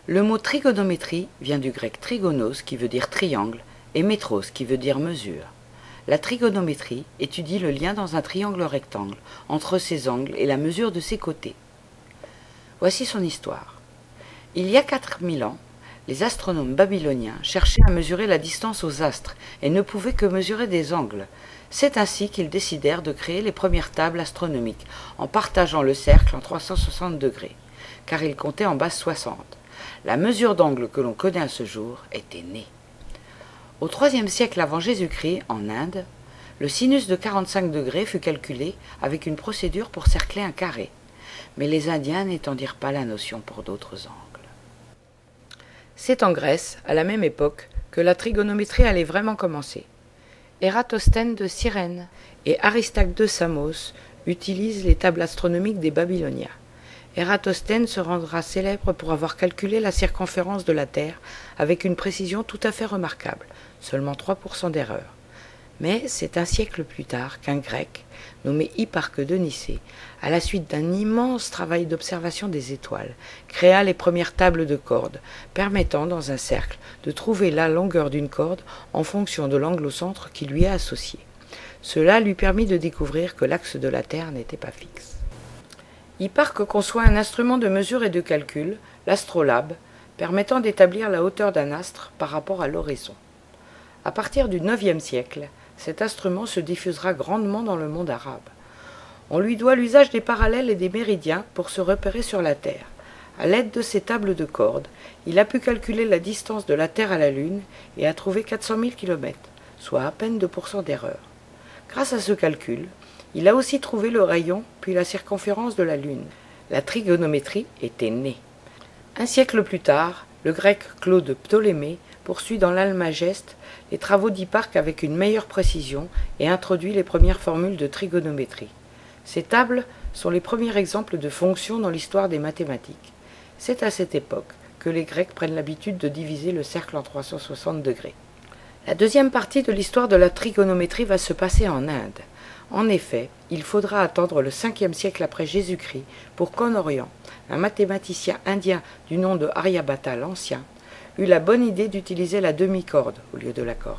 Le mot trigonométrie vient du grec trigonos qui veut dire triangle et métros qui veut dire mesure. La trigonométrie étudie le lien dans un triangle rectangle entre ses angles et la mesure de ses côtés. Voici son histoire. Il y a 4000 ans, les astronomes babyloniens cherchaient à mesurer la distance aux astres et ne pouvaient que mesurer des angles. C'est ainsi qu'ils décidèrent de créer les premières tables astronomiques en partageant le cercle en 360 degrés, car ils comptaient en base 60. La mesure d'angle que l'on connaît à ce jour était née. Au IIIe siècle avant Jésus-Christ, en Inde, le sinus de 45 degrés fut calculé avec une procédure pour cercler un carré, mais les Indiens n'étendirent pas la notion pour d'autres angles. C'est en Grèce, à la même époque, que la trigonométrie allait vraiment commencer. Ératosthène de Cyrène et Aristarque de Samos utilisent les tables astronomiques des Babyloniens. Ératosthène se rendra célèbre pour avoir calculé la circonférence de la Terre avec une précision tout à fait remarquable, seulement 3% d'erreur. Mais c'est un siècle plus tard qu'un Grec, nommé Hipparque de Nicée, à la suite d'un immense travail d'observation des étoiles, créa les premières tables de cordes, permettant dans un cercle de trouver la longueur d'une corde en fonction de l'angle au centre qui lui est associé. Cela lui permit de découvrir que l'axe de la Terre n'était pas fixe. Hipparque conçoit un instrument de mesure et de calcul, l'astrolabe, permettant d'établir la hauteur d'un astre par rapport à l'horizon. À partir du IXe siècle, cet instrument se diffusera grandement dans le monde arabe. On lui doit l'usage des parallèles et des méridiens pour se repérer sur la Terre. À l'aide de ces tables de cordes, il a pu calculer la distance de la Terre à la Lune et a trouvé 400 000 km, soit à peine 2% d'erreur. Grâce à ce calcul, il a aussi trouvé le rayon puis la circonférence de la Lune. La trigonométrie était née. Un siècle plus tard, le grec Claude Ptolémée poursuit dans l'Almageste les travaux d'Hipparque avec une meilleure précision et introduit les premières formules de trigonométrie. Ces tables sont les premiers exemples de fonctions dans l'histoire des mathématiques. C'est à cette époque que les Grecs prennent l'habitude de diviser le cercle en 360 degrés. La deuxième partie de l'histoire de la trigonométrie va se passer en Inde. En effet, il faudra attendre le 5e siècle après Jésus-Christ pour qu'en Orient, un mathématicien indien du nom de Aryabhata l'Ancien eut la bonne idée d'utiliser la demi-corde au lieu de la corde.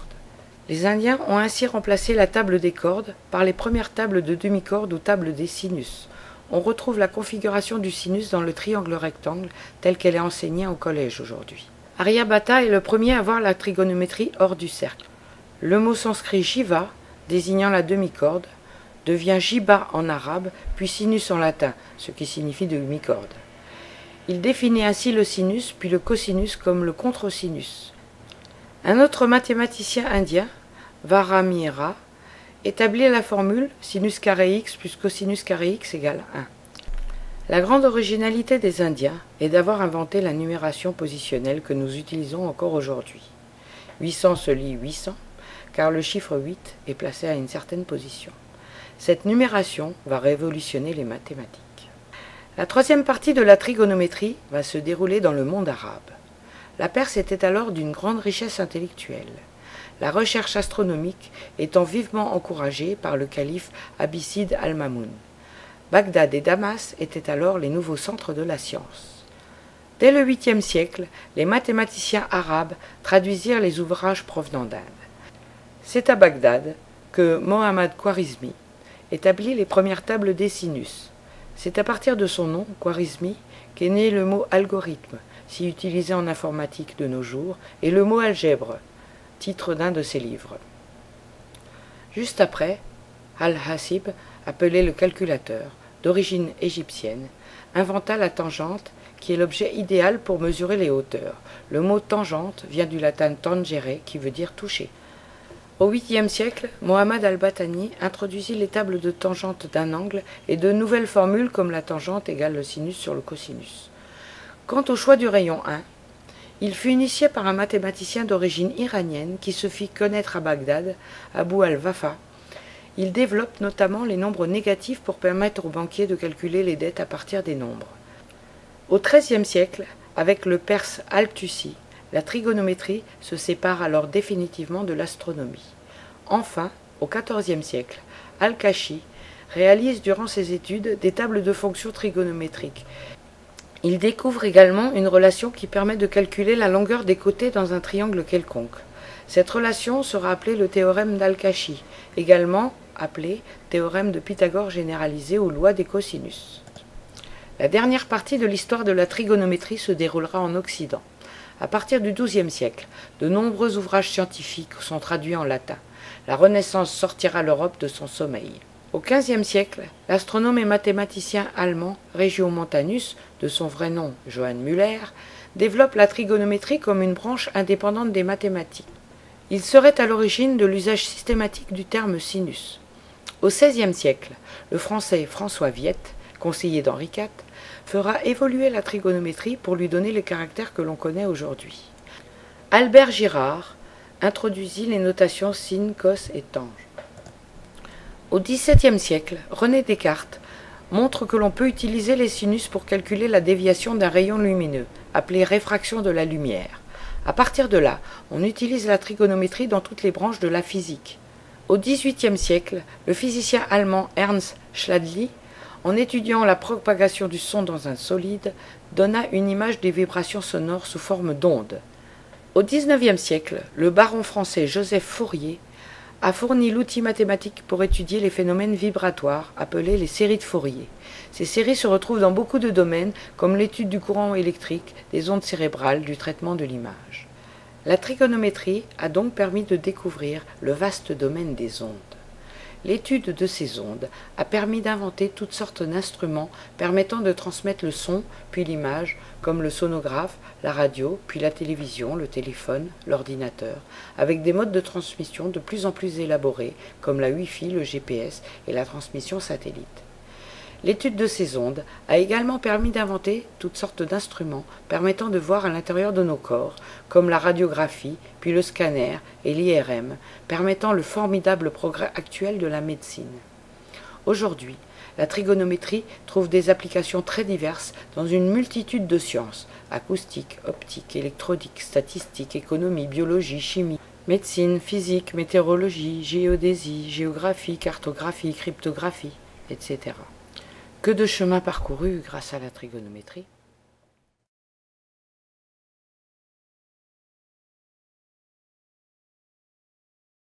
Les Indiens ont ainsi remplacé la table des cordes par les premières tables de demi-corde ou tables des sinus. On retrouve la configuration du sinus dans le triangle rectangle telle qu'elle est enseignée au collège aujourd'hui. Aryabhata est le premier à voir la trigonométrie hors du cercle. Le mot sanskrit Shiva, désignant la demi-corde, devient jiba en arabe, puis sinus en latin, ce qui signifie demi-corde. Il définit ainsi le sinus, puis le cosinus comme le contresinus. Un autre mathématicien indien, Varamihira, établit la formule sinus carré x plus cosinus carré x égale 1. La grande originalité des Indiens est d'avoir inventé la numération positionnelle que nous utilisons encore aujourd'hui. 800 se lit 800, car le chiffre 8 est placé à une certaine position. Cette numération va révolutionner les mathématiques. La troisième partie de la trigonométrie va se dérouler dans le monde arabe. La Perse était alors d'une grande richesse intellectuelle, la recherche astronomique étant vivement encouragée par le calife abbasside Al-Mamoun. Bagdad et Damas étaient alors les nouveaux centres de la science. Dès le 8e siècle, les mathématiciens arabes traduisirent les ouvrages provenant d'Inde. C'est à Bagdad que Mohammad Khwarizmi établit les premières tables des sinus. C'est à partir de son nom, Khwarizmi, qu'est né le mot algorithme, si utilisé en informatique de nos jours, et le mot algèbre, titre d'un de ses livres. Juste après, Al-Hasib, appelé le calculateur, d'origine égyptienne, inventa la tangente qui est l'objet idéal pour mesurer les hauteurs. Le mot tangente vient du latin tangere qui veut dire toucher. Au 8e siècle, Mohammad al-Battani introduisit les tables de tangente d'un angle et de nouvelles formules comme la tangente égale le sinus sur le cosinus. Quant au choix du rayon 1, il fut initié par un mathématicien d'origine iranienne qui se fit connaître à Bagdad, Abu al-Wafa. Il développe notamment les nombres négatifs pour permettre aux banquiers de calculer les dettes à partir des nombres. Au XIIIe siècle, avec le perse Al-Tusi, la trigonométrie se sépare alors définitivement de l'astronomie. Enfin, au XIVe siècle, Al-Kashi réalise durant ses études des tables de fonctions trigonométriques. Il découvre également une relation qui permet de calculer la longueur des côtés dans un triangle quelconque. Cette relation sera appelée le théorème d'Al-Kashi, également appelé théorème de Pythagore généralisé ou loi des cosinus. La dernière partie de l'histoire de la trigonométrie se déroulera en Occident. À partir du XIIe siècle, de nombreux ouvrages scientifiques sont traduits en latin. La Renaissance sortira l'Europe de son sommeil. Au XVe siècle, l'astronome et mathématicien allemand Regiomontanus, de son vrai nom Johann Müller, développe la trigonométrie comme une branche indépendante des mathématiques. Il serait à l'origine de l'usage systématique du terme sinus. Au XVIe siècle, le français François Viette, conseiller d'Henri IV, fera évoluer la trigonométrie pour lui donner le caractère que l'on connaît aujourd'hui. Albert Girard introduisit les notations sin, cos et tange. Au XVIIe siècle, René Descartes montre que l'on peut utiliser les sinus pour calculer la déviation d'un rayon lumineux, appelée réfraction de la lumière. À partir de là, on utilise la trigonométrie dans toutes les branches de la physique. Au XVIIIe siècle, le physicien allemand Ernst Schladli, en étudiant la propagation du son dans un solide, donna une image des vibrations sonores sous forme d'ondes. Au XIXe siècle, le baron français Joseph Fourier a fourni l'outil mathématique pour étudier les phénomènes vibratoires, appelés les séries de Fourier. Ces séries se retrouvent dans beaucoup de domaines, comme l'étude du courant électrique, des ondes cérébrales, du traitement de l'image. La trigonométrie a donc permis de découvrir le vaste domaine des ondes. L'étude de ces ondes a permis d'inventer toutes sortes d'instruments permettant de transmettre le son, puis l'image, comme le sonographe, la radio, puis la télévision, le téléphone, l'ordinateur, avec des modes de transmission de plus en plus élaborés, comme la Wi-Fi, le GPS et la transmission satellite. L'étude de ces ondes a également permis d'inventer toutes sortes d'instruments permettant de voir à l'intérieur de nos corps, comme la radiographie, puis le scanner et l'IRM, permettant le formidable progrès actuel de la médecine. Aujourd'hui, la trigonométrie trouve des applications très diverses dans une multitude de sciences, acoustique, optique, électronique, statistique, économie, biologie, chimie, médecine, physique, météorologie, géodésie, géographie, cartographie, cryptographie, etc. Que de chemin parcouru grâce à la trigonométrie.